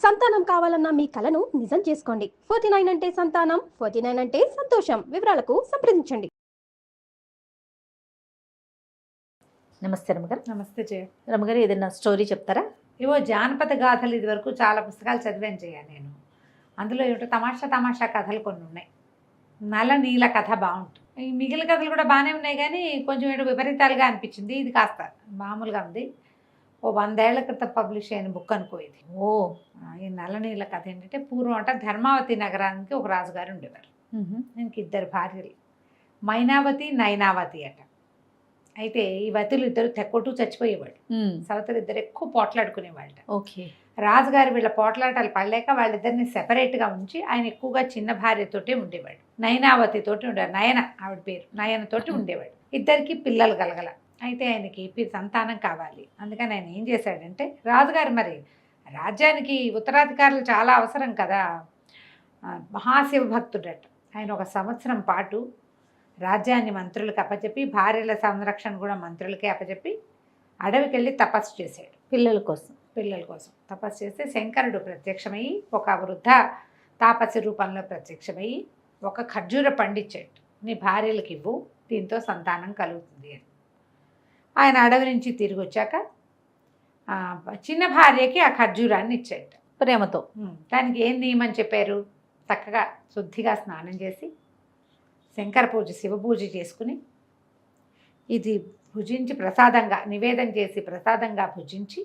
సంతానం కావాలన్న మీ కలను నిజం చేసుకోండి. 49 అంటే సంతానం, 49 అంటే సంతోషం. వివరాలకు సంప్రదించండి. నమస్తే రమగారు. నమస్తే జయ. రమగారు, ఏదైనా స్టోరీ చెప్తారా? ఏవో జానపద గాథలు ఇది వరకు చాలా పుస్తకాలు చదివాను జయ నేను. అందులో ఏమిటో తమాషా కథలు కొన్ని ఉన్నాయి. నల నీల కథ బాగుంటుంది. ఈ మిగిలిన కథలు కూడా బాగానే ఉన్నాయి కానీ కొంచెం ఏదో విపరీతాలుగా అనిపించింది. ఇది కాస్త మామూలుగా ఉంది. ఓ 100 ఏళ్ల క్రితం పబ్లిష్ అయిన బుక్ అనుకో ఇది. ఈ నల నీల కథ ఏంటంటే, పూర్వం అంట ధర్మావతి నగరానికి ఒక రాజుగారు ఉండేవారు. దీనికి 2 భార్యలు, మైనావతి నైనావతి అట. అయితే ఈ వతులు ఇద్దరు తెక్కొట్టు చచ్చిపోయేవాడు. సవతులు ఇద్దరు ఎక్కువ పోట్లాడుకునేవాళ్ళ. ఓకే. రాజుగారు వీళ్ళ పోట్లాటాలు పడలేక వాళ్ళిద్దరిని సెపరేట్గా ఉంచి ఆయన ఎక్కువగా చిన్న భార్యతోటే ఉండేవాడు. నయనావతి తోటి ఉండేవాడు. నయన ఆవిడ పేరు. నయనతోటి ఉండేవాడు. ఇద్దరికి పిల్లలు కలగల. అయితే ఆయనకి సంతానం కావాలి. అందుకని ఆయన ఏం చేశాడంటే, రాజుగారు మరి రాజ్యానికి ఉత్తరాధికారులు చాలా అవసరం కదా, మహాశివ భక్తుడట. ఆయన 1 సంవత్సరం పాటు రాజ్యాన్ని మంత్రులకు అప్పచెప్పి, భార్యల సంరక్షణ కూడా మంత్రులకే అప్పచెప్పి అడవికి వెళ్ళి తపస్సు చేశాడు. పిల్లల కోసం తపస్సు చేస్తే శంకరుడు ప్రత్యక్షమయ్యి ఒక వృద్ధ తాపసి రూపంలో ప్రత్యక్షమయ్యి ఒక ఖర్జూర పండిచ్చాడు. నీ భార్యలకు ఇవ్వు, దీంతో సంతానం కలుగుతుంది అని. ఆయన అడవి నుంచి తిరిగి వచ్చాక చిన్న భార్యకి ఆ ఖర్జూరాన్ని ఇచ్చాడు ప్రేమతో. దానికి ఏం నియమని చెప్పారు? చక్కగా శుద్ధిగా స్నానం చేసి శంకర పూజ, శివ పూజ చేసుకుని ఇది భుజించి ప్రసాదంగా నివేదన చేసి ప్రసాదంగా భుజించి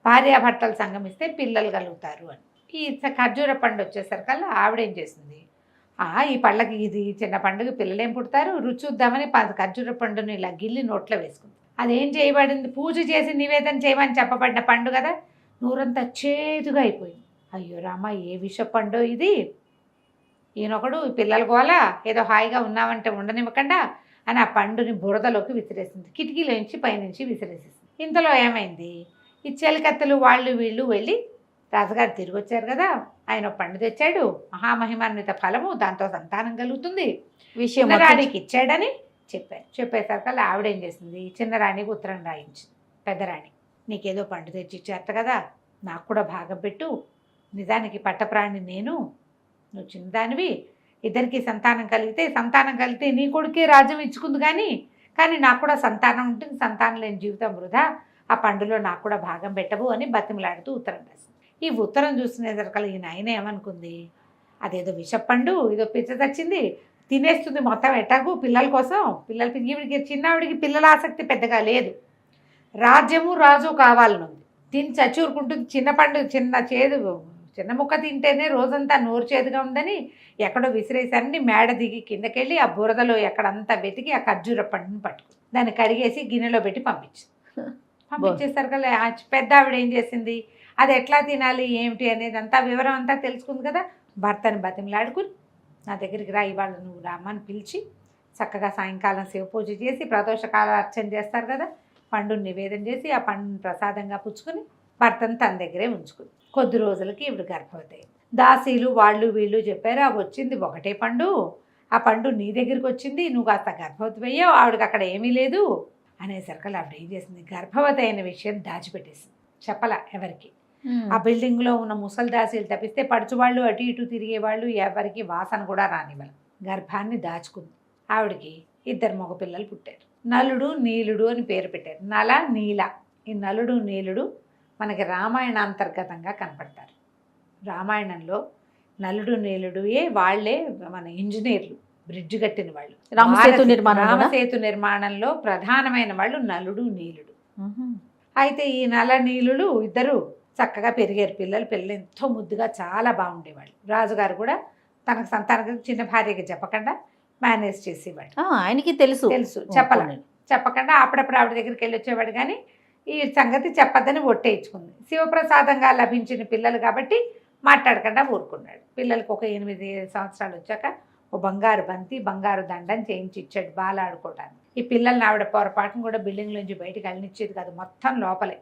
భార్యాభర్తలు సంగమిస్తే పిల్లలు కలుగుతారు అని. ఈ ఖర్జూర పండు వచ్చేసరికల్లా ఆవిడేం చేసింది, ఈ పళ్ళకి ఇది చిన్న పండుగ పిల్లలేం పుడతారు, రుచి చూద్దామని ఖర్జూర పండుని ఇలా గిల్లి నోట్లో వేసుకుంది. అదేం చేయబడింది, పూజ చేసి నివేదన చేయమని చెప్పబడిన పండు కదా, నూరంతా చేదుగా అయిపోయింది. అయ్యో రామ, ఏ విష పండు ఇది, ఈయనొకడు పిల్లల గోల, ఏదో హాయిగా ఉన్నామంటే ఉండనివ్వకుండా అని ఆ పండుని బురదలోకి విసిరేసింది. కిటికీలోంచి పైనుంచి విసిరేసేసింది. ఇంతలో ఏమైంది, ఈ చెలికత్తెలు వాళ్ళు వీళ్ళు వెళ్ళి, రాజుగారు తిరిగి వచ్చారు కదా, ఆయన పండు తెచ్చాడు, మహామహిమాన్విత ఫలము, దాంతో సంతానం కలుగుతుంది, చిన్నరాణికి ఇచ్చాడని చెప్పారు. చెప్పేసరికల్లా ఆవిడేం చేసింది, చిన్నరాణికి ఉత్తరం రాయించింది. పెద్దరాణి, నీకేదో పండు తెచ్చి ఇచ్చారట కదా, నాకు కూడా భాగం పెట్టు, నిజానికి పట్టప్రాణి నేను, నువ్వు చిన్నదానివి, ఇద్దరికి సంతానం కలిగితే నీ కొడుకే రాజ్యం ఇచ్చుకుంది కానీ నాకు కూడా సంతానం ఉంటుంది, సంతానం లేని జీవితం వృధా, ఆ పండులో నాకు కూడా భాగం పెట్టవు అని బతిమలాడుతూ ఉత్తరం రాసింది. ఈ ఉత్తరం చూసినేసరికల్లా ఈయన ఆయన ఏమనుకుంది, అదేదో విషపండు, ఏదో పిచ్చ తెచ్చింది, తినేస్తుంది మొత్తం ఎటాగు పిల్లల కోసం. ఈవిడికి చిన్నవిడికి పిల్లల ఆసక్తి పెద్దగా లేదు, రాజ్యము రాజు కావాలని ఉంది. తిని చచ్చూరుకుంటుంది. చిన్న పండు, చిన్న ముక్క తింటేనే రోజంతా నోరు చేదుగా ఉందని ఎక్కడో విసిరేసరికి మేడ దిగి కిందకెళ్ళి ఆ బురదలో ఎక్కడంతా వెతికి ఆ ఖర్జూర పండుని పట్టుకుంది. దాన్ని కడిగేసి గిన్నెలో పెట్టి పంపించేసరికల్లా పెద్ద ఆవిడ ఏం చేసింది, అది ఎట్లా తినాలి ఏమిటి అనేది అంతా వివరం అంతా తెలుసుకుంది కదా, భర్తని బతిమలాడుకుని నా దగ్గరికి రా, ఇవాళ నువ్వు రామని పిలిచి చక్కగా సాయంకాలం శివ పూజ చేసి ప్రదోషకాల అర్చన చేస్తారు కదా, పండుని నివేదన చేసి ఆ పండుని ప్రసాదంగా పుచ్చుకుని భర్తను తన దగ్గరే ఉంచుకుంది. కొద్ది రోజులకి ఇవిడు గర్భవతి. దాసీలు వాళ్ళు వీళ్ళు చెప్పారు, అవి వచ్చింది ఒకటే పండు, ఆ పండు నీ దగ్గరికి వచ్చింది, నువ్వు కాస్త గర్భవతి అయ్యావు, ఆవిడకి అక్కడ ఏమీ లేదు అనేసరికి ఆవిడ ఏం చేసింది, గర్భవతి అయిన విషయం దాచిపెట్టేసింది, చెప్పలా ఎవరికి. ఆ బిల్డింగ్లో ఉన్న ముసలి దాసీలు తప్పిస్తే పడుచువాళ్ళు అటు ఇటు తిరిగేవాళ్ళు ఎవరికి వాసన కూడా రానివ్వాలి. గర్భాన్ని దాచుకుంది. ఆవిడకి 2 మగపిల్లలు పుట్టారు. నలుడు నీలుడు అని పేరు పెట్టారు. నల నీల. ఈ నలుడు నీలుడు మనకి రామాయణాంతర్గతంగా కనపడతారు. రామాయణంలో నలుడు నీలుడుయే వాళ్ళే మన ఇంజనీర్లు, బ్రిడ్జ్ కట్టిన వాళ్ళు. రామసేతు నిర్మాణంలో ప్రధానమైన వాళ్ళు నలుడు నీలుడు. అయితే ఈ నల నీలుడు ఇద్దరు చక్కగా పెరిగారు. పిల్లలు ఎంతో ముద్దుగా చాలా బాగుండేవాళ్ళు. రాజుగారు కూడా తనకు సంతానం చిన్న భార్యకి చెప్పకుండా మేనేజ్ చేసేవాడు. ఆయనకి తెలుసు చెప్పకుండా అప్పుడప్పుడు ఆవిడ దగ్గరికి వెళ్ళి వచ్చేవాడు. కానీ ఈ సంగతి చెప్పద్దని ఒట్టేయించుకుంది. శివప్రసాదంగా లభించిన పిల్లలు కాబట్టి మాట్లాడకుండా ఊరుకున్నాడు. పిల్లలకు ఒక 8 సంవత్సరాలు వచ్చాక ఓ బంగారు బంతి, బంగారు దండం చేయించి ఇచ్చాడు బాల ఆడుకోవడానికి. ఈ పిల్లల్ని ఆవిడ పొరపాటును కూడా బిల్డింగ్ నుంచి బయటకు వెళ్ళనిచ్చేది కాదు, మొత్తం లోపలే.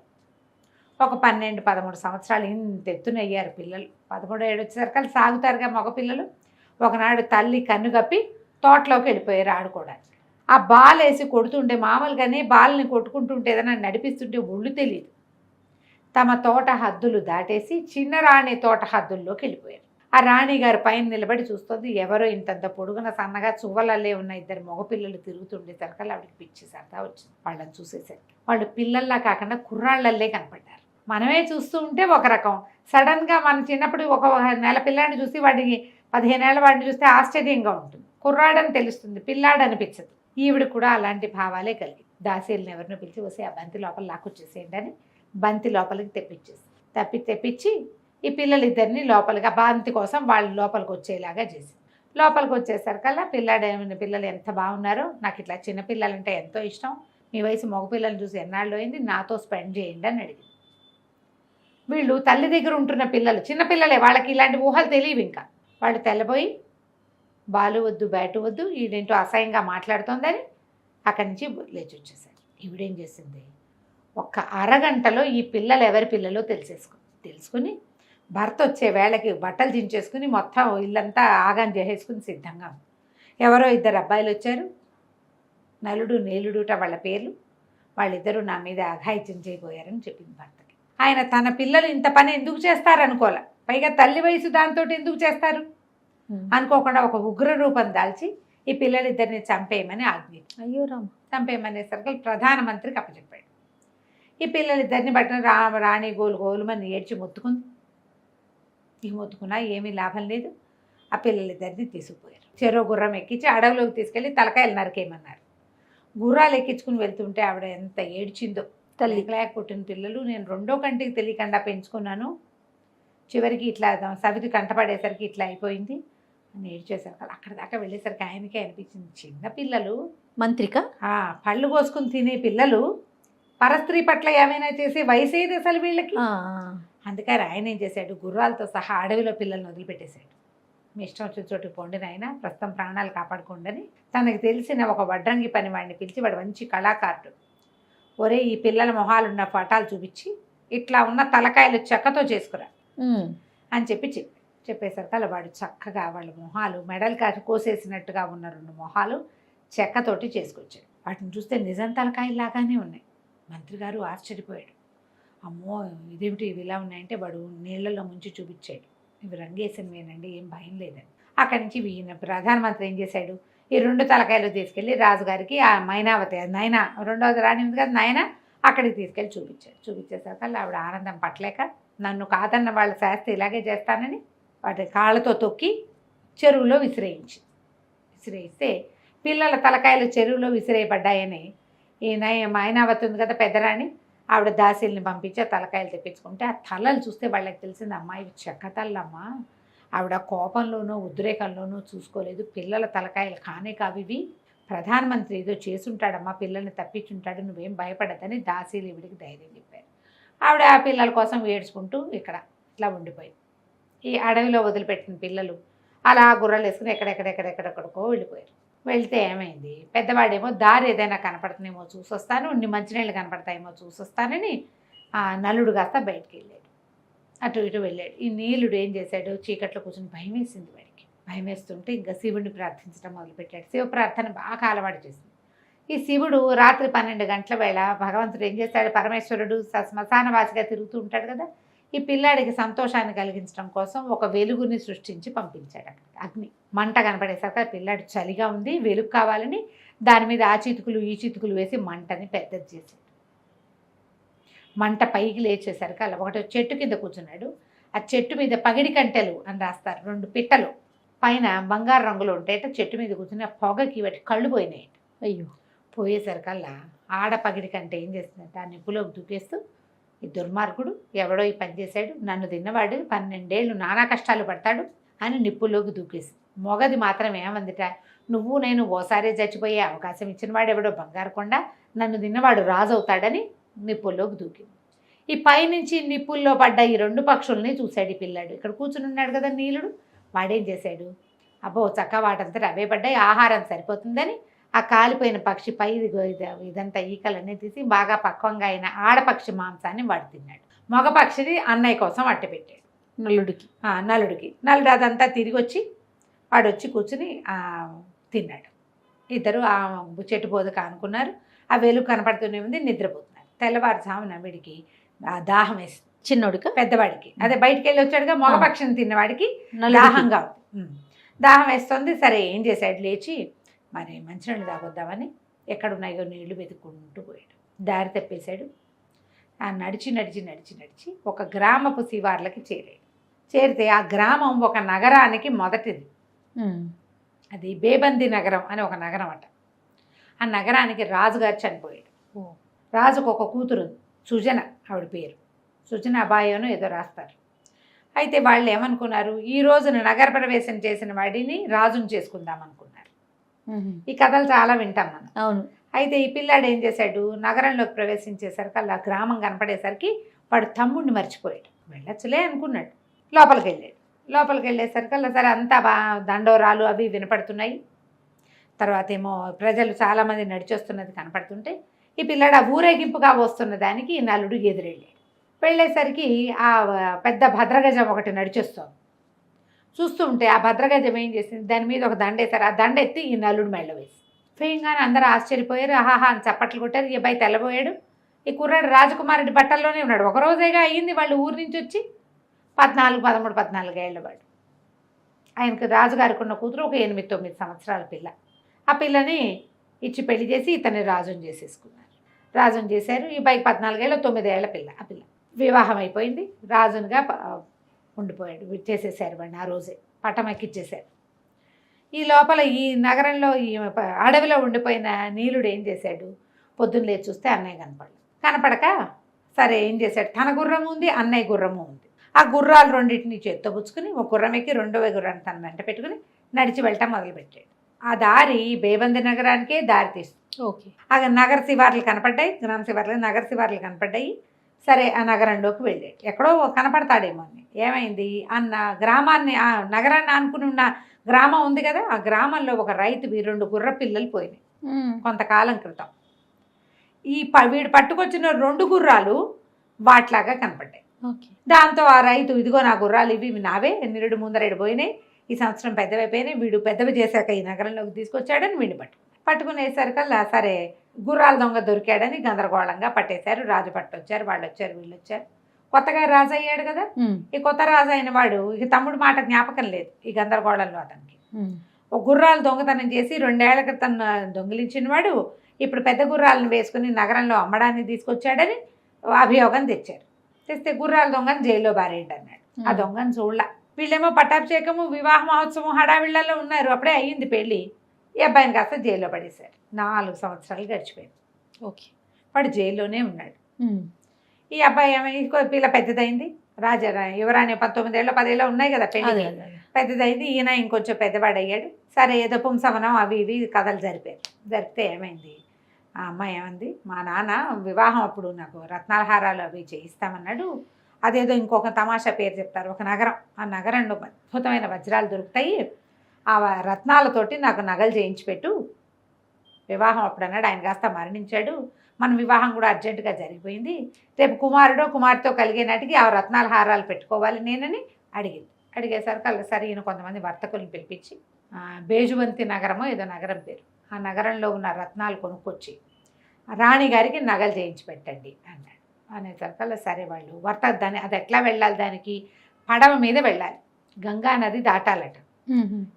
ఒక 12-13 సంవత్సరాలు ఇంత ఎత్తున అయ్యారు పిల్లలు. 13 వచ్చేసరికి సాగుతారుగా మగ పిల్లలు. ఒకనాడు తల్లి కన్ను కప్పి తోటలోకి వెళ్ళిపోయారు ఆడుకోవడానికి. ఆ బాల్ వేసి కొడుతుంటే, మామూలుగానే బాల్ని కొట్టుకుంటుంటే ఏదైనా నడిపిస్తుంటే ఒళ్ళు తెలియదు. తమ తోట హద్దులు దాటేసి చిన్న రాణి తోట హద్దుల్లోకి వెళ్ళిపోయారు. ఆ రాణిగారు పైన నిలబడి చూస్తుంది. ఎవరో ఇంతంత పొడుగున సన్నగా చువ్వలల్లే ఉన్న ఇద్దరు మగపిల్లలు తిరుగుతుండేసరికి ఆవిడకి పిచ్చి సరదా వచ్చింది. వాళ్ళని చూసేసరికి వాళ్ళు పిల్లల్లా కాకుండా కుర్రాళ్ళల్లే కనపడ్డారు. మనమే చూస్తూ ఉంటే ఒక రకం, సడన్గా మన చిన్నప్పుడు ఒక నెల పిల్లాడిని చూసి వాడికి 15 ఏళ్ళ వాడిని చూస్తే ఆశ్చర్యంగా ఉంటుంది. కుర్రాడని తెలుస్తుంది, పిల్లాడు అనిపించదు. ఈవిడ కూడా అలాంటి భావాలే కలిగి దాసీలను ఎవరినో పిలిచి వస్తే ఆ బంతి లోపల లాక్కొచ్చేసేయండి అని బంతి లోపలికి తెప్పించి ఈ పిల్లలిద్దరిని లోపలికి, ఆ బంతి కోసం వాళ్ళు లోపలికి వచ్చేలాగా చేసి లోపలికి వచ్చేసరికల్లా పిల్లలు ఎంత బాగున్నారో, నాకు ఇట్లా చిన్నపిల్లలంటే ఎంతో ఇష్టం, మీ వయసు మగపిల్లల్ని చూసి ఎన్నాళ్ళు అయింది, నాతో స్పెండ్ చేయండి అని అడిగింది. వీళ్ళు తల్లి దగ్గర ఉంటున్న పిల్లలు, చిన్నపిల్లలే, వాళ్ళకి ఇలాంటి ఊహలు తెలియవు. ఇంకా వాళ్ళు తెల్లబోయి బాలు వద్దు బ్యాటు వద్దు, ఈడేంటో అసహ్యంగా మాట్లాడుతోందని అక్కడి నుంచి లేచి వచ్చేసారు. ఈవిడేం చేసింది, ఒక్క అరగంటలో ఈ పిల్లలు ఎవరి పిల్లలో తెలుసుకుని భర్త వచ్చే వేళకి బట్టలు దించేసుకుని మొత్తం ఇల్లంతా ఆగాన్ చేసేసుకుని సిద్ధంగా ఉంది. ఎవరో ఇద్దరు అబ్బాయిలు వచ్చారు, నలుడు నీలుడుట వాళ్ళ పేర్లు. వాళ్ళిద్దరూ నా మీద అఘాయిత్యం చేయబోయారని చెప్పింది భర్తకి. ఆయన తన పిల్లలు ఇంత పని ఎందుకు చేస్తారనుకోలే, పైగా తల్లి వయసు దాంతో ఎందుకు చేస్తారు అనుకోకుండా ఒక ఉగ్ర రూపం దాల్చి ఈ పిల్లలిద్దరిని చంపేయమని ఆజ్ఞించారు. అయ్యో రామ. చంపేయమనేసరికి ప్రధానమంత్రికి అప్పచెప్పాడు. ఈ పిల్లలిద్దరిని బట్టిన రాణి గోలుమని ఏడ్చి మొత్తుకుంది. ఈ మొత్తుకున్నా ఏమీ లాభం లేదు. ఆ పిల్లలిద్దరిని తీసుకుపోయారు. చెరో గుర్రం ఎక్కించి అడవిలోకి తీసుకెళ్ళి తలకాయలు నరికేయమన్నారు. గుర్రాలు ఎక్కించుకుని వెళ్తుంటే ఆవిడ ఎంత ఏడ్చిందో. తల్లికి పుట్టిన పిల్లలు నేను రెండో కంటికి తెలియకుండా పెంచుకున్నాను, చివరికి ఇట్లా సవితి కంటపడేసరికి ఇట్లా అయిపోయింది అని ఏడ్చేసరికి అక్కడ దాకా వెళ్ళేసరికి ఆయనకే అనిపించింది, చిన్నపిల్లలు మంత్రిక పళ్ళు కోసుకుని తినే పిల్లలు పరస్త్రీ పట్ల ఏమైనా చేసే వయసు ఏది అసలు వీళ్ళకి. అందుకని ఆయన ఏం చేశాడు, గుర్రాలతో సహా అడవిలో పిల్లల్ని వదిలిపెట్టేశాడు. మీ ఇష్టం వచ్చిన చోటుకి పోండి నాయన, ప్రస్తుతం ప్రాణాలు కాపాడుకోండి అని తనకు తెలిసిన ఒక వడ్రంగి పని వాడిని పిలిచి, వాడు మంచి కళాకారుడు, ఒరే ఈ పిల్లల మొహాలున్న పటాలు చూపించి ఇట్లా ఉన్న తలకాయలు చెక్కతో చేసుకురా అని చెప్పేసరికి అలా వాడు చక్కగా వాళ్ళ మొహాలు మెడలు కోసేసినట్టుగా ఉన్న 2 మొహాలు చెక్కతోటి చేసుకొచ్చాడు. వాటిని చూస్తే నిజం తలకాయలాగానే ఉన్నాయి. మంత్రి గారు ఆశ్చర్యపోయాడు. అమ్మో ఇదేమిటి ఇవి ఇలా ఉన్నాయంటే వాడు నీళ్లలో ముంచి చూపించాడు, ఇవి రంగేసినవేనండి, ఏం భయం లేదని. అక్కడి నుంచి ఈయన ప్రధానమంత్రి ఏం చేశాడు, ఈ 2 తలకాయలు తీసుకెళ్ళి రాజుగారికి ఆ మైనావతి నైనా, రెండవది రాణి ఉంది కదా నైనా, అక్కడికి తీసుకెళ్ళి చూపించేసరికి ఆవిడ ఆనందం పట్టలేక, నన్ను కాదన్న వాళ్ళ శాస్త్రి ఇలాగే చేస్తానని వాటి కాళ్ళతో తొక్కి చెరువులో విసిరేయిస్తే పిల్లల తలకాయలు చెరువులో విసిరేయబడ్డాయని ఈ మైనావతి ఉంది కదా పెద్దరాణి, ఆవిడ దాసీల్ని పంపించి ఆ తలకాయలు తెప్పించుకుంటే ఆ తలలు చూస్తే వాళ్ళకి తెలిసింది, అమ్మాయి చెక్క తల్లమ్మా, ఆవిడ కోపంలోనూ ఉద్రేకంలోనూ చూసుకోలేదు, పిల్లల తలకాయలు కానే కావివి, ప్రధానమంత్రి ఏదో చేసుంటాడమ్మా, పిల్లల్ని తప్పించుంటాడు, నువ్వేం భయపడద్దని దాసీలు ఈవిడికి ధైర్యం చెప్పారు. ఆవిడ ఆ పిల్లల కోసం ఏడ్చుకుంటూ ఇట్లా ఉండిపోయింది. ఈ అడవిలో వదిలిపెట్టిన పిల్లలు అలా గుర్రాలు వేసుకుని ఎక్కడెక్కడికో వెళ్ళిపోయారు. వెళ్తే ఏమైంది, పెద్దవాడేమో దారి ఏదైనా కనపడుతుందేమో చూసొస్తాను, మంచినీళ్ళు కనపడతాయేమో చూసొస్తానని నలుడు కాస్త బయటికి వెళ్ళాడు, అటు ఇటు వెళ్ళాడు. ఈ నీలుడు ఏం చేశాడు, చీకట్లో కూర్చొని భయం వేసింది వాడికి. భయం వేస్తుంటే ఇంకా శివుడిని ప్రార్థించడం మొదలుపెట్టాడు. శివ ప్రార్థన బాగా అలవాటు చేసింది. ఈ శివుడు రాత్రి 12 గంటల వేళ భగవంతుడు ఏం చేస్తాడు, పరమేశ్వరుడు శ్మశానవాసిగా తిరుగుతూ ఉంటాడు కదా, ఈ పిల్లాడికి సంతోషాన్ని కలిగించడం కోసం ఒక వెలుగుని సృష్టించి పంపించాడు. అక్కడ అగ్ని మంట కనపడేసరికి పిల్లాడు చలిగా ఉంది, వెలుగు కావాలని దాని మీద ఆ చితుకులు ఈ చితుకులు వేసి మంటని పెద్దది చేశాడు. మంట పైకి లేచేసరికి అలా ఒకటి చెట్టు కింద కూర్చున్నాడు. ఆ చెట్టు మీద పగిడి కంటెలు అని రాస్తారు, 2 పిట్టలు పైన బంగారు రంగులో ఉంటాయట. చెట్టు మీద కూర్చుని ఆ పొగకి వాటి కళ్ళు పోయినాయి. అయ్యో, పోయేసరికల్లా ఆడ పగిడి కంటే ఏం చేస్తుందంటే ఆ నిప్పులోకి దూకేస్తూ, ఈ దుర్మార్గుడు ఎవడో ఈ పని చేశాడు, నన్ను తిన్నవాడు 12 ఏళ్ళు నానా కష్టాలు పడతాడు అని నిప్పుల్లోకి దూకేసి, మొగది మాత్రం ఏమందిట, నువ్వు నేను ఓసారి చచ్చిపోయే అవకాశం ఇచ్చిన వాడు ఎవడో బంగారు కొండ, నన్ను తిన్నవాడు రాజు అవుతాడని నిప్పుల్లోకి దూకింది. ఈ పైనుంచి నిప్పుల్లో పడ్డ ఈ 2 పక్షుల్ని చూశాడు ఈ పిల్లాడు. ఇక్కడ కూర్చుని ఉన్నాడు కదా నీలుడు, వాడేం చేశాడు, అబ్బో చక్క వాటంతా అవే పడ్డాయి, ఆహారం సరిపోతుందని ఆ కాలిపోయిన పక్షి పై ఇదంతా ఈకలన్నీ తీసి బాగా పక్వంగా అయిన ఆడపక్షి మాంసాన్ని వాడు తిన్నాడు. మగపక్షిది అన్నయ్య కోసం అట్టపెట్టాడు నలుడికి. నలుడు అదంతా తిరిగి వచ్చి వాడు వచ్చి కూర్చుని తిన్నాడు. ఇద్దరు ఆ చెట్టు బోధక అనుకున్నారు. ఆ వెలుగు కనపడుతూనే ఉంది, నిద్రపోతున్నారు. తెల్లవారుజామున వీడికి దాహం వేసింది. చిన్నోడిక పెద్దవాడికి. అదే బయటికి వెళ్ళి వచ్చాడుగా, మగపక్షిని తిన్నవాడికి నలుగురికి. దాహంగా ఉంది. దాహం వేస్తుంది. సరే ఏం చేశాడు, లేచి మరి మంచినీళ్ళు తాగొద్దామని ఎక్కడున్నాయో నీళ్లు వెతుక్కుంటూ పోయాడు. దారి తప్పేశాడు. నడిచి నడిచి నడిచి నడిచి ఒక గ్రామపు శివార్లకి చేరాడు. చేరితే ఆ గ్రామం ఒక నగరానికి మొదటిది. అది బేబంది నగరం అని ఒక నగరం అట. ఆ నగరానికి రాజుగారు చనిపోయాడు. రాజుకు ఒక కూతురు ఉంది, సుజన, ఆవిడ పేరు సుజన అబాయోను ఏదో రాస్తారు. అయితే వాళ్ళు ఏమనుకున్నారు, ఈ రోజున నగర ప్రవేశం చేసిన వాడిని రాజుని చేసుకుందాం అనుకున్నారు. ఈ కథలు చాలా వింటాం మనం. అవును. అయితే ఈ పిల్లాడు ఏం చేశాడు, నగరంలోకి ప్రవేశించేసరికి అలా గ్రామం కనపడేసరికి వాడు తమ్ముడిని మర్చిపోయాడు. వెళ్ళొచ్చులే అనుకున్నాడు. లోపలికి వెళ్ళేసరికి అలా సరే అంతా దండోరాలు అవి వినపడుతున్నాయి. తర్వాత ఏమో ప్రజలు చాలామంది నడిచొస్తున్నది కనపడుతుంటే ఈ పిల్లాడు ఆ ఊరేగింపుగా వస్తున్న దానికి ఈ నలుడు ఎదురెళ్ళాడు. వెళ్ళేసరికి ఆ పెద్ద భద్రగజం ఒకటి నడిచొస్తుంది. చూస్తూ ఉంటే ఆ భద్రగజం ఏం చేసింది, దాని మీద ఒక దండ వేశారు. ఆ దండ ఎత్తి ఈ నలుడు మెళ్ళ వేసి ఫేయంగానే అందరూ ఆశ్చర్యపోయారు. ఆహాహా అని చప్పట్లు కొట్టారు. ఈ అబ్బాయి తెల్లబోయాడు. ఈ కుర్రాడు రాజకుమారుడి బట్టల్లోనే ఉన్నాడు. ఒక రోజేగా అయ్యింది వాళ్ళు ఊరి నుంచి వచ్చి. 14 ఏళ్ల వాడు. ఆయనకు రాజుగారికి ఉన్న కూతురు ఒక 8-9 సంవత్సరాల పిల్ల. ఆ పిల్లని ఇచ్చి పెళ్లి చేసి ఇతన్ని రాజుని చేసేసుకున్నారు. రాజుని చేశారు. ఈ పైకి 14 ఏళ్ళ 9 ఏళ్ల పిల్ల. ఆ పిల్ల వివాహం అయిపోయింది. రాజునిగా ఉండిపోయాడు. చేసేసారు వాడిని. ఆ రోజే పట్టం ఎక్కిచ్చేశారు. ఈ లోపల ఈ నగరంలో ఈ అడవిలో ఉండిపోయిన నీలుడు ఏం చేశాడు, పొద్దున్న లేచి చూస్తే అన్నయ్య కనపడక సరే ఏం చేశాడు, తన గుర్రము ఉంది, అన్నయ్య గుర్రము ఉంది. ఆ గుర్రాలు రెండింటిని చేత్తో పుచ్చుకుని ఒక గుర్రం ఎక్కి రెండవ గుర్రాన్ని తన వెంట పెట్టుకుని నడిచి వెళ్ళటం మొదలుపెట్టాడు. ఆ దారి బేబంది నగరానికే దారి తీస్తుంది. ఓకే. ఆ నగర శివార్లు కనపడ్డాయి, గ్రామ శివార్లు నగర శివార్లు కనపడ్డాయి. సరే ఆ నగరంలోకి వెళ్ళాడు. ఎక్కడో కనపడతాడేమో అని. ఏమైంది, అన్న గ్రామాన్ని ఆ నగరాన్ని ఆనుకుని ఉన్న గ్రామం ఉంది కదా, ఆ గ్రామంలో ఒక రైతువి 2 గుర్ర పిల్లలు పోయినాయి కొంతకాలం క్రితం. వీడు పట్టుకొచ్చిన 2 గుర్రాలు వాట్లాగా కనపడ్డాయి. దాంతో ఆ రైతు, ఇదిగో నా గుర్రాలు ఇవి నావే, నిరుడు ముందరేడు పోయినాయి, ఈ సంవత్సరం పెద్దవైపోయినాయి, వీడు పెద్దవి చేశాక ఈ నగరంలోకి తీసుకొచ్చాడని వీడిని పట్టుకునేసరికల్లా సరే గుర్రాల దొంగ దొరికాడని గందరగోళంగా పట్టేశారు. రాజు పట్టొచ్చారు, వాళ్ళు వచ్చారు, వీళ్ళు వచ్చారు. కొత్తగా రాజు అయ్యాడు కదా, ఈ కొత్త రాజు అయిన వాడు ఇక తమ్ముడు మాట జ్ఞాపకం లేదు ఈ గందరగోళంలో అతనికి. ఒక గుర్రాలు దొంగతనం చేసి 2 ఏళ్ల క్రితం దొంగిలించిన వాడు ఇప్పుడు పెద్ద గుర్రాలను వేసుకుని నగరంలో అమ్మడానికి తీసుకొచ్చాడని అభియోగం తెచ్చారు. తెస్తే గుర్రాల దొంగని జైల్లో బారేయండి అన్నాడు. ఆ దొంగని చూడలా. వీళ్ళేమో పట్టాభిషేకము, వివాహ మహోత్సవం హడావిళ్లలో ఉన్నారు. అప్పుడే అయ్యింది పెళ్ళి. ఈ అబ్బాయిని కాస్త జైల్లో పడేశారు. 4 సంవత్సరాలు గడిచిపోయింది. ఓకే. వాడు జైల్లోనే ఉన్నాడు. ఈ అబ్బాయి ఏమైంది, పిల్ల పెద్దదైంది. యువరాణి 19 ఏళ్ళ 10 ఏళ్ళ ఉన్నాయి కదా పెళ్ళి, పెద్దదైంది. ఈయన ఇంకొంచెం పెద్దవాడు అయ్యాడు. సరే ఏదో పుంసవనం అవి ఇవి కథలు జరిపితే ఏమైంది, ఆ అమ్మాయి ఏమంది, మా నాన్న వివాహం అప్పుడు నాకు రత్నాల హారాలు అవి చేయిస్తామన్నాడు. అదేదో ఇంకొక తమాషా పేరు చెప్తారు, ఒక నగరం, ఆ నగరంలో అద్భుతమైన వజ్రాలు దొరుకుతాయి, ఆ రత్నాలతోటి నాకు నగలు చేయించి పెట్టు. వివాహం అప్పుడు అన్నాడు. ఆయన కాస్త మరణించాడు. మన వివాహం కూడా అర్జెంటుగా జరిగిపోయింది. రేపు కుమారుడో కుమార్తెతో కలిగే నాటికి ఆ రత్నాల హారాలు పెట్టుకోవాలి నేనని అడిగేసరికి సరే ఈయన కొంతమంది వర్తకులను పిలిపించి బేజువంతి నగరమో ఏదో నగరం పేరు, ఆ నగరంలో ఉన్న రత్నాలు కొనుక్కొచ్చి రాణిగారికి నగలు చేయించి పెట్టండి అన్నాడు. అనేసరికల్లా సరే వాళ్ళు దాన్ని అది ఎట్లా వెళ్ళాలి, దానికి పడవ మీద వెళ్ళాలి, గంగా నది దాటాలట.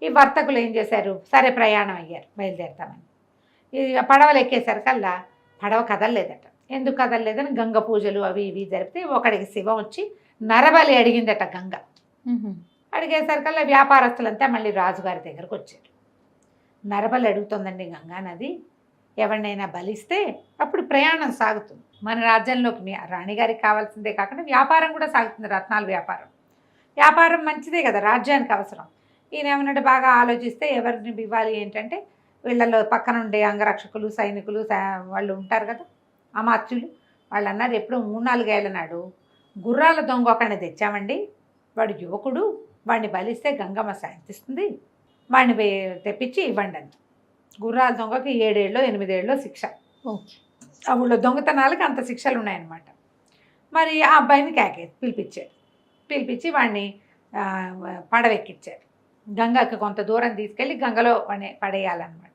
ఈ వర్తకులు ఏం చేశారు, సరే ప్రయాణం అయ్యారు, బయలుదేరుతామని. ఈ పడవలు ఎక్కేసరికల్లా పడవ కదలలేదట. ఎందుకు కదలలేదని గంగ పూజలు అవి ఇవి జరిపితే ఒకడికి శివం వచ్చి నరబలి అడిగిందట గంగ. అడిగేసరికల్లా వ్యాపారస్తులంతా మళ్ళీ రాజుగారి దగ్గరకు వచ్చారు. నరబలి అడుగుతుందండి గంగా నది, ఎవరినైనా బలిస్తే అప్పుడు ప్రయాణం సాగుతుంది. మన రాజ్యంలోకి మీ రాణిగారికి కావాల్సిందే కాకుండా వ్యాపారం కూడా సాగుతుంది, రత్నాల వ్యాపారం మంచిదే కదా, రాజ్యానికి అవసరం. ఈయన ఏమన్నట్టు బాగా ఆలోచిస్తే ఎవరిని ఇవ్వాలి ఏంటంటే వీళ్ళలో పక్కనుండే అంగరక్షకులు, సైనికులు వాళ్ళు ఉంటారు కదా, అమాత్యులు, వాళ్ళు అన్నారు ఎప్పుడో 3-4 ఏళ్ల నాడు గుర్రాల దొంగ ఒకడిని తెచ్చామండి, వాడు యువకుడు, వాడిని బలిస్తే గంగమ్మ శాంతిస్తుంది, వాడిని తెప్పించి ఇవ్వండి అని. గుర్రాల దొంగకి 7 ఏళ్ళో 8 ఏళ్ళో శిక్ష. ఓకే. ఆ ఊళ్ళో దొంగతనాలకి అంత శిక్షలు ఉన్నాయన్నమాట. మరి ఆ అబ్బాయిని పిలిపించి వాడిని పడవెక్కించారు. గంగకి కొంత దూరం తీసుకెళ్ళి గంగలో పడేయాలన్నమాట.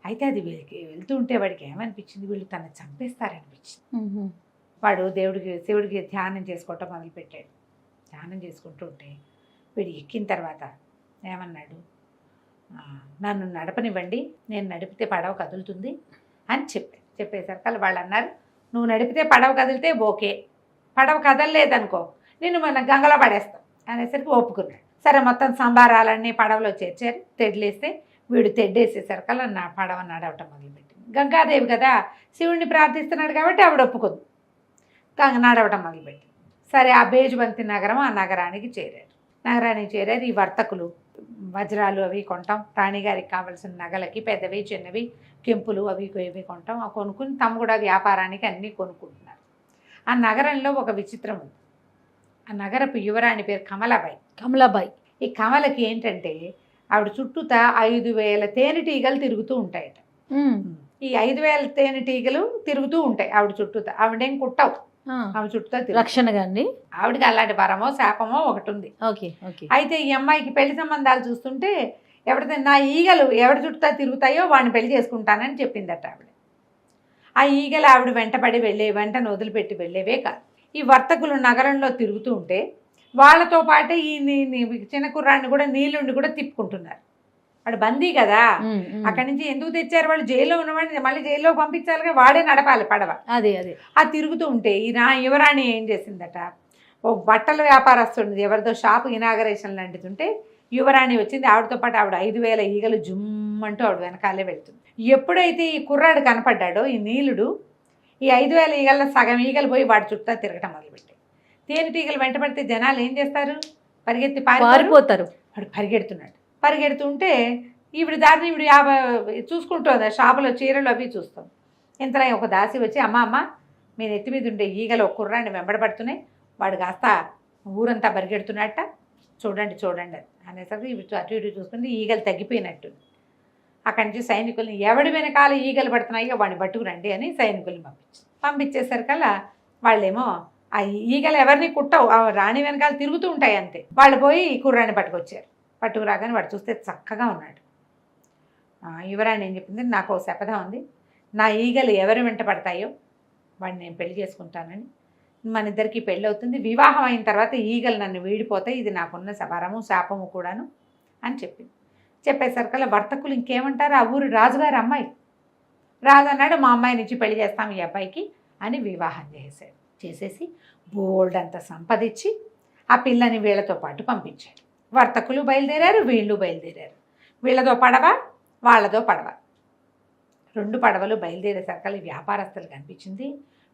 అయితే అది వీళ్ళకి వెళ్తూ ఉంటే వాడికి ఏమనిపించింది, వీళ్ళు తను చంపేస్తారనిపించింది. వాడు శివుడికి ధ్యానం చేసుకోవటం మొదలుపెట్టాడు. ధ్యానం చేసుకుంటూ ఉంటే వీడు ఎక్కిన తర్వాత ఏమన్నాడు, నన్ను నడపనివ్వండి, నేను నడిపితే పడవ కదులుతుంది అని చెప్పేసరికి వాళ్ళు అన్నారు, నువ్వు నడిపితే పడవ కదిలితే ఓకే, పడవ కదలలేదనుకో నేను మన గంగలో పడేస్తాం అనేసరికి ఒప్పుకున్నాడు. సరే మొత్తం సంబారాలన్నీ పడవలో చేర్చారు. తెడ్లేస్తే వీడు తెడ్డేసేసరికల్లా నా పడవ నడవటం మొదలుపెట్టింది. గంగాదేవి కదా, శివుడిని ప్రార్థిస్తున్నాడు కాబట్టి ఆవిడ ఒప్పుకుంది. గంగ నడవటం మొదలుపెట్టింది. సరే ఆ బేజుబంతి నగరం, ఆ నగరానికి చేరారు. ఈ వర్తకులు వజ్రాలు అవి కొంటాం, రాణిగారికి కావాల్సిన నగలకి పెద్దవి చిన్నవి కెంపులు అవి ఇవి కొంటాం. ఆ కొనుక్కుని తమ కూడా వ్యాపారానికి అన్నీ కొనుక్కుంటున్నారు. ఆ నగరంలో ఒక విచిత్రం ఉంది. ఆ నగరపు యువరాణి పేరు కమలాబాయి. ఈ కమలకి ఏంటంటే ఆవిడ చుట్టూతా 5,000 తేనెటీగలు తిరుగుతూ ఉంటాయట. ఈ 5,000 తేనెటీగలు తిరుగుతూ ఉంటాయి ఆవిడ చుట్టూతా. ఆవిడేం కుట్టవు, ఆవిడ చుట్టూతా రక్షణగా అండి. ఆవిడకి అలాంటి వరమో శాపమో ఒకటి ఉంది. అయితే ఈ అమ్మాయికి పెళ్లి సంబంధాలు చూస్తుంటే ఎవరితో నా ఈగలు ఎవరి చుట్టూతా తిరుగుతాయో వాడిని పెళ్లి చేసుకుంటానని చెప్పిందట ఆవిడ. ఆ ఈగలు ఆవిడ వెంటపడి వెంటను వదిలిపెట్టి వెళ్ళేవే కాదు. ఈ వర్తకులు నగరంలో తిరుగుతూ ఉంటే వాళ్ళతో పాటే ఈ చిన్న కుర్రాన్ని కూడా నీళ్ళుండి కూడా తిప్పుకుంటున్నారు. వాడు బందీ కదా, అక్కడి నుంచి ఎందుకు తెచ్చారు వాళ్ళు, జైల్లో ఉన్నవాడిని మళ్ళీ జైల్లో పంపించాలిగా, వాడే నడపాలి పడవ. అదే ఆ తిరుగుతూ ఉంటే ఈ యువరాణి ఏం చేసిందట, ఓ బట్టల వ్యాపారస్తుంది ఎవరిదో షాపు ఇనాగరేషన్ లాంటిది యువరాణి వచ్చింది. ఆవిడతో పాటు ఆవిడ 5,000 ఈగలు జుమ్మంటూ ఆవిడ వెనకాలే వెళ్తుంది. ఎప్పుడైతే ఈ కుర్రాడు కనపడ్డాడో ఈ నీలుడు, ఈ 5,000 ఈగల్లో సగం ఈగలు పోయి వాడి చుట్టూ తిరగటం మొదలుపెట్టాయి. తేనెటీగలు వెంటబడితే జనాలు ఏం చేస్తారు, పరిగెత్తి పారిపోతారు. వాడు పరిగెడుతుంటే ఈవిడ దారిని ఈవిడ చూసుకుంటుంది, షాపులో చీరలు అవి చూస్తాం. ఇంతలో ఒక దాసి వచ్చి, అమ్మ మీ నెత్తి మీద ఉండే ఈగలు ఒక కుర్రాన్ని వెంబడబడుతున్నాయి, వాడు కాస్త ఊరంతా పరిగెడుతున్నట్ట, చూడండి అనేసరికి ఇవి అటు ఇటు చూసుకుంటే ఈగలు తగ్గిపోయినట్టు. అక్కడి నుంచి సైనికుల్ని ఎవడి వెనకాల ఈగలు పడుతున్నాయో వాడిని పట్టుకురండి అని సైనికుల్ని పంపించేసరికల్లా వాళ్ళేమో ఆ ఈగలు ఎవరిని కుట్టవు, రాణి వెనకాల తిరుగుతూ ఉంటాయి అంతే. వాళ్ళు పోయి ఈ కుర్రాన్ని పట్టుకురాగానే వాడు చూస్తే చక్కగా ఉన్నాడు. యువరాణి ఏం చెప్పింది, నాకు ఓ శపథం ఉంది, నా ఈగలు ఎవరు వెంట పడతాయో వాడిని నేను పెళ్లి చేసుకుంటానని, మన ఇద్దరికి పెళ్ళి అవుతుంది, వివాహం అయిన తర్వాత ఈగలు నన్ను వీడిపోతాయి, ఇది నాకున్న వరము శాపము కూడాను అని చెప్పింది. చెప్పేసరికల్లా వర్తకులు ఇంకేమంటారు, ఆ ఊరి రాజుగారు అమ్మాయి, రాజు అన్నాడు మా అమ్మాయి నుంచి పెళ్లి చేస్తాం ఈ అబ్బాయికి అని వివాహం చేసేసి బోల్డ్ అంత సంపదించి ఆ పిల్లని వీళ్ళతో పాటు పంపించాడు. వర్తకులు బయలుదేరారు, వీళ్ళు బయలుదేరారు. వీళ్ళతో పడవ, వాళ్ళతో పడవ, 2 పడవలు బయలుదేరేసరికల్లా వ్యాపారస్తులు కనిపించింది.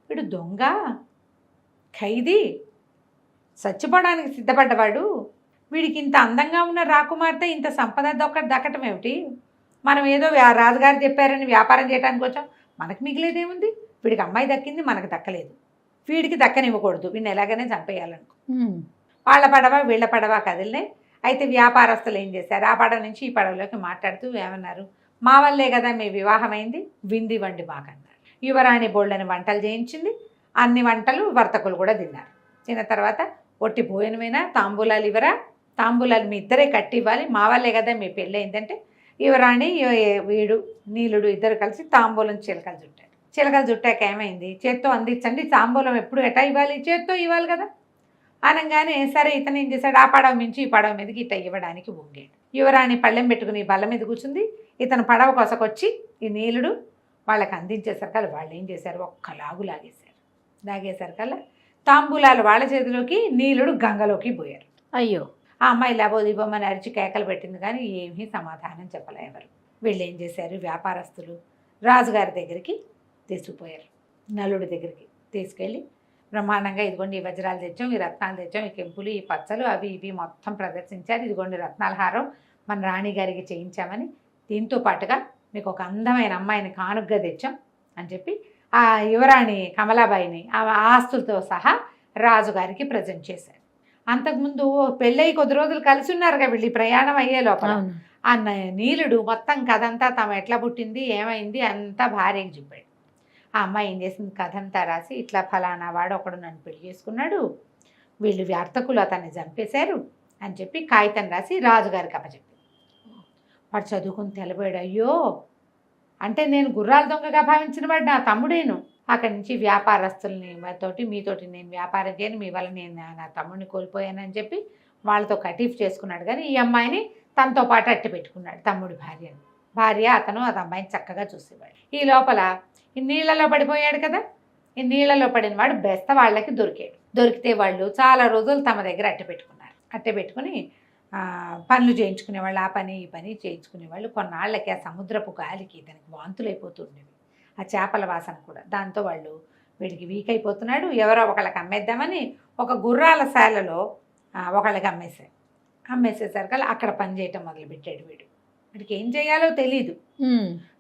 వీడు దొంగ, ఖైదీ, చచ్చిపోవడానికి సిద్ధపడ్డవాడు, వీడికి ఇంత అందంగా ఉన్న రాకుమార్తె ఇంత సంపద దక్కటం ఏమిటి, మనం ఏదో రాజుగారు చెప్పారని వ్యాపారం చేయడానికి వచ్చాం, మనకు మిగిలేదేముంది, వీడికి అమ్మాయి దక్కింది మనకు దక్కలేదు, వీడికి దక్కనివ్వకూడదు, వీడిని ఎలాగైనా చంపేయాలనుకో. వాళ్ళ పడవ వీళ్ళ పడవ కదిలినాయి. అయితే వ్యాపారస్తులు ఏం చేశారు, ఆ పడవ నుంచి ఈ పడవలోకి మాట్లాడుతూ ఏమన్నారు, మా వల్లే కదా మీ వివాహం అయింది, వింది వండి మాకన్నారు. యువరాణి బోల్డని వంటలు చేయించింది, అన్ని వంటలు వర్తకులు కూడా తిన్నారు. తిన్న తర్వాత ఒట్టి భోజనమైనా తాంబూలాలు ఇవ్వరా, తాంబూలాలు మీ ఇద్దరే కట్టి ఇవ్వాలి, మా వల్లే కదా మీ పెళ్ళి అయిందంటే యువరాణి వీడు నీలుడు ఇద్దరు కలిసి తాంబూలం చిలకలు చుట్టాక ఏమైంది, చేత్తో అందించండి, తాంబూలం ఎప్పుడు ఎటా ఇవ్వాలి, చేత్తో ఇవ్వాలి కదా అనగానే సరే ఇతను ఏం చేశాడు, ఆ పడవ మించి ఈ పడవ మీదకి ఇట్ట ఇవ్వడానికి వంగాడు. యువరాణి పళ్ళెం పెట్టుకుని బల్ల మీద కూర్చుంది, ఇతను పడవ కొసకొచ్చి ఈ నీలుడు వాళ్ళకి అందించేసరికల్లా వాళ్ళు ఏం చేశారు, ఒక్కలాగు లాగేసరికల్లా తాంబూలాలు వాళ్ళ చేతిలోకి, నీలుడు గంగలోకి పోయారు. అయ్యో, ఆ అమ్మాయి లేబోదిబొమ్మని అరిచి కేకలు పెట్టింది కానీ ఏమీ సమాధానం చెప్పలే ఎవరు. వీళ్ళు ఏం చేశారు, వ్యాపారస్తులు రాజుగారి దగ్గరికి తీసుకుపోయారు, నలుడి దగ్గరికి తీసుకెళ్ళి బ్రహ్మాండంగా ఇదిగోండి ఈ వజ్రాలు తెచ్చాం, ఈ రత్నాలు తెచ్చాం, ఈ కెంపులు, ఈ పచ్చలు అవి ఇవి మొత్తం ప్రదర్శించారు, ఇదిగోండి రత్నాల హారం మన రాణిగారికి చేయించామని, దీంతో పాటుగా మీకు ఒక అందమైన అమ్మాయిని కానుగ్గా తెచ్చాం అని చెప్పి ఆ యువరాణి కమలాబాయిని ఆ ఆస్తులతో సహా రాజుగారికి ప్రజెంట్ చేశారు. అంతకుముందు పెళ్ళయి కొద్ది రోజులు కలిసి ఉన్నారుగా వీళ్ళు ప్రయాణం అయ్యే లోపల ఆ నీలుడు మొత్తం కథ అంతా తమ ఎట్లా పుట్టింది ఏమైంది అంతా భార్యకి చెప్పాడు. ఆ అమ్మాయి ఏం చేసింది, కథ అంతా రాసి ఇట్లా ఫలానా వాడు ఒకడు నన్ను పెళ్లి చేసుకున్నాడు, వీళ్ళు వ్యార్థకులు అతన్ని చంపేశారు అని చెప్పి కాగితం రాసి రాజుగారికి అప్పచెప్పింది. వాడు చదువుకుని తెలబోయాడు, అయ్యో అంటే నేను గుర్రాల దొంగగా భావించిన వాడు నా తమ్ముడేను, అక్కడి నుంచి వ్యాపారస్తుల్ని మీతోటి నేను వ్యాపారం చేయను, మీ వల్ల నేను నా తమ్ముడిని కోల్పోయానని చెప్పి వాళ్ళతో కటీఫ్ చేసుకున్నాడు. కానీ ఈ అమ్మాయిని తనతో పాటు అట్టి పెట్టుకున్నాడు, తమ్ముడి భార్య అతను అది అమ్మాయిని చక్కగా చూసేవాడు. ఈ లోపల ఈ నీళ్ళలో పడిపోయాడు కదా, ఈ నీళ్ళలో పడిన వాడు బెస్త వాళ్ళకి దొరికితే వాళ్ళు చాలా రోజులు తమ దగ్గర అట్టె పెట్టుకుని పనులు చేయించుకునేవాళ్ళు, ఆ పని ఈ పని చేయించుకునేవాళ్ళు. కొన్నాళ్ళకి ఆ సముద్రపు గాలికి దానికి వాంతులు అయిపోతుండేవి, ఆ చేపల వాసన కూడా. దాంతో వాళ్ళు వీడికి వీక్ అయిపోతున్నాడు, ఎవరో ఒకళ్ళకి అమ్మేద్దామని ఒక గుర్రాల శాలలో ఒకళ్ళకి అమ్మేసేసరికి అక్కడ పని చేయటం మొదలుపెట్టాడు. వీడికి ఏం చేయాలో తెలీదు,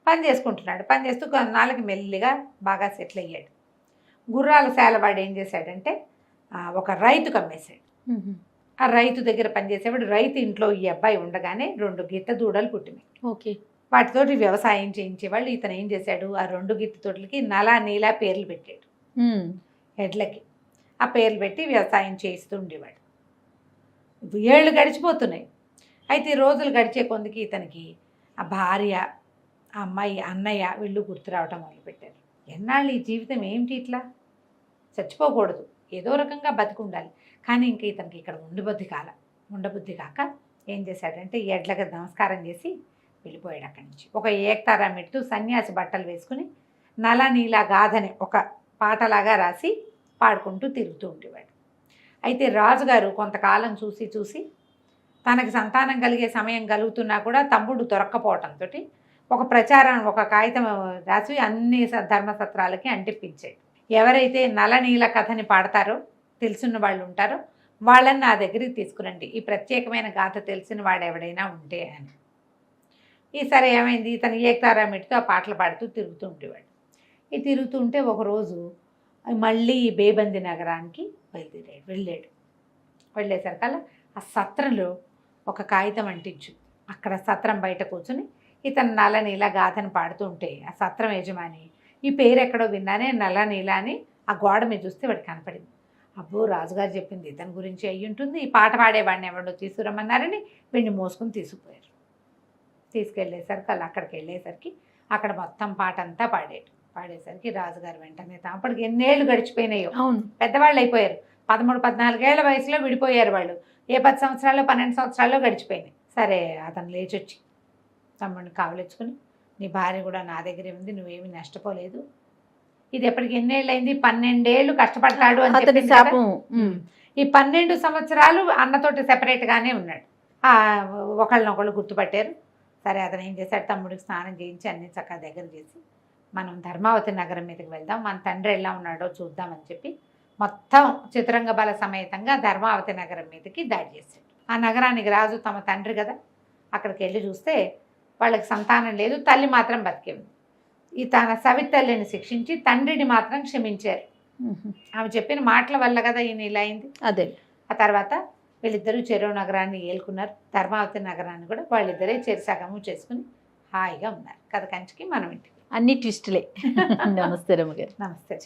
పని చేసుకుంటున్నాడు. పని చేస్తూ కొన్నాళ్ళకి మెల్లిగా బాగా సెటిల్ అయ్యాడు. గుర్రాల శాల వాడు ఏం చేశాడంటే ఒక రైతుకు అమ్మేశాడు. ఆ రైతు దగ్గర పనిచేసేవాడు. రైతు ఇంట్లో ఈ అబ్బాయి ఉండగానే 2 గిత్త దూడలు పుట్టినాయి. ఓకే. వాటితోటి వ్యవసాయం చేయించేవాళ్ళు. ఇతను ఏం చేశాడు, ఆ 2 గిత్త తోటలకి నల నీలా పేర్లు పెట్టాడు, ఎడ్లకి ఆ పేర్లు పెట్టి వ్యవసాయం చేస్తూ ఉండేవాడు. ఏళ్ళు గడిచిపోతున్నాయి. అయితే రోజులు గడిచే కొందికి ఇతనికి ఆ భార్య, ఆ అమ్మాయి, అన్నయ్య వీళ్ళు గుర్తు రావటం మొదలుపెట్టారు. ఎన్నాళ్ళు ఈ జీవితం ఏమిటి, ఇట్లా చచ్చిపోకూడదు, ఏదో రకంగా బతికుండాలి. కానీ ఇంకా ఇతనికి ఇక్కడ ఉండబుద్ధి కాక ఏం చేశాడంటే ఎడ్లకి నమస్కారం చేసి వెళ్ళిపోయాడు అక్కడి నుంచి. ఒక ఏక్తారా మెట్టు సన్యాసి బట్టలు వేసుకుని నల నీలా గాథని ఒక పాటలాగా రాసి పాడుకుంటూ తిరుగుతూ ఉండేవాడు. అయితే రాజుగారు కొంతకాలం చూసి తనకి సంతానం కలిగే సమయం కలుగుతున్నా కూడా తమ్ముడు దొరక్కపోవటంతో ఒక కాగితం రాసి అన్ని ధర్మసత్రాలకి అంటిప్పించాడు. ఎవరైతే నలనీల కథని పాడతారో, తెలిసిన వాళ్ళు ఉంటారో వాళ్ళని నా దగ్గరికి తీసుకురండి, ఈ ప్రత్యేకమైన గాథ తెలిసిన వాడు ఎవడైనా ఉంటే అని. ఈసారి ఏమైంది, ఇతను ఏకతారా మెట్టుతో ఆ పాటలు పాడుతూ తిరుగుతూ ఉండేవాడు. ఈ తిరుగుతుంటే ఒకరోజు మళ్ళీ బేబంది నగరానికి వెళ్ళేసరికల్లా ఆ సత్రంలో ఒక కాగితం అంటించు. అక్కడ సత్రం బయట కూర్చుని ఇతను నలనీల గాథను పాడుతూ ఉంటే ఆ సత్రం యజమాని ఈ పేరు ఎక్కడో విన్నానే, నలనీల అని ఆ గోడ మీద చూస్తే వాడికి కనపడింది. అబ్బో, రాజుగారు చెప్పింది ఇతని గురించి అయ్యి ఉంటుంది, ఈ పాట పాడేవాడిని ఎవడో తీసుకురమ్మన్నారని వీడిని మోసుకుని తీసుకుపోయారు. అక్కడికి వెళ్ళేసరికి అక్కడ మొత్తం పాట అంతా పాడేసరికి రాజుగారు వెంటనే అప్పటికి ఎన్నేళ్ళు గడిచిపోయినాయో, పెద్దవాళ్ళు అయిపోయారు. 13-14 ఏళ్ల వయసులో విడిపోయారు వాళ్ళు. ఏ 10 సంవత్సరాల్లో 12 సంవత్సరాల్లో గడిచిపోయినాయి. సరే, అతను లేచొచ్చి తమ్ముడిని కావలించుకుని, నీ భార్య కూడా నా దగ్గరే ఉంది, నువ్వేమీ నష్టపోలేదు. ఇది ఎప్పటికి ఎన్నేళ్ళు అయింది, 12 ఏళ్ళు కష్టపడతాడు అని చెప్పి ఈ 12 సంవత్సరాలు అన్నతోటి సెపరేట్గానే ఉన్నాడు. ఒకళ్ళనొకళ్ళు గుర్తుపట్టారు. సరే, అతను ఏం చేశాడు, తమ్ముడికి స్నానం చేయించి అన్ని చక్కగా దగ్గర చేసి మనం ధర్మావతి నగరం మీదకి వెళ్దాం, మన తండ్రి ఎలా ఉన్నాడో చూద్దామని చెప్పి మొత్తం చతురంగ బల సమేతంగా ధర్మావతి నగరం మీదకి దాడి చేశాడు. ఆ నగరానికి రాజు తమ తండ్రి కదా, అక్కడికి వెళ్ళి చూస్తే వాళ్ళకి సంతానం లేదు, తల్లి మాత్రం బతికే ఉంది. ఈ తన సవితల్లిని శిక్షించి తండ్రిని మాత్రం క్షమించారు. ఆమె చెప్పిన మాటల వల్ల కదా ఈయన ఇలా అయింది. అదే. ఆ తర్వాత వీళ్ళిద్దరూ చెరువు నగరాన్ని ఏలుకున్నారు. ధర్మావతి నగరాన్ని కూడా వాళ్ళిద్దరే చెరిసగము చేసుకుని హాయిగా ఉన్నారు. కథ కంచికి మనం ఇంటికి. అన్ని ట్విస్టులే. నమస్తే రమ్మగారు. నమస్తే.